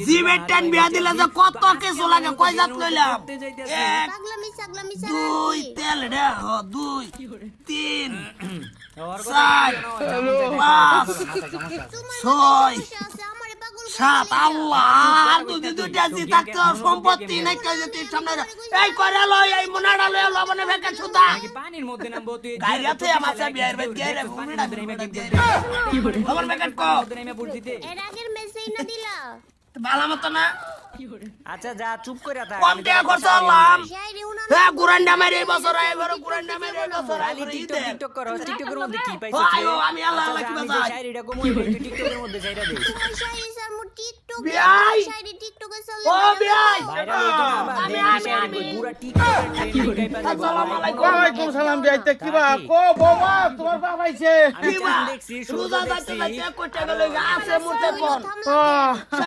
জিবের টান বিয়া দিলে যে কত কিছু লাগে কয় জাত লইলাম এক দুই তেল রে দুই তিন চার পাঁচ ছয় সাত আল্লাহ দুই দুইটা জি থাকতো সম্পত্তি নাই কই যে তুই সামনে এই করে লই এই মোনাডা লই লবনে ভেকে সুদা পানির মধ্যে নামবো তুই গাইরাতে আমার সব বিয়ার বেদ গেরে মোনাডা কি করে লবন ভেকে কো নেমে পড়ছি তে এর আগের মেসেজ না দিলা ভালো মত না আচ্ছা যা চুপ করে থাক কম টাকা খরচ হলাম হ্যাঁ গুরান্ডা মেরে এই বছর এবারে গুরান্ডা মেরে এই বছর খালি টিকটক টিকটক করো টিকটকের মধ্যে কি পাইছিস আয়ো আমি আল্লাহ আল্লাহ কি বাজাই শায়রিটা কম হইবে তুই টিকটকের মধ্যে যাইরা দে তোমার শায়রি স্যার মু টিকটক বিয়াই! শায়রি টিকটকে চলে ও বিয়াই ভাইরাল হইতো না বা শায়রি পুরা টিকটকের ট্রেন্ডিং গাইবা আসসালামু আলাইকুম ওয়ালাইকুম সালাম বিয়াইতে কিবা কো বাবা তোমার বাবা আইছে আমি দেখছি রোজা যাইতে যাইতে কইতে গেল আছে মুতে কোন থামলা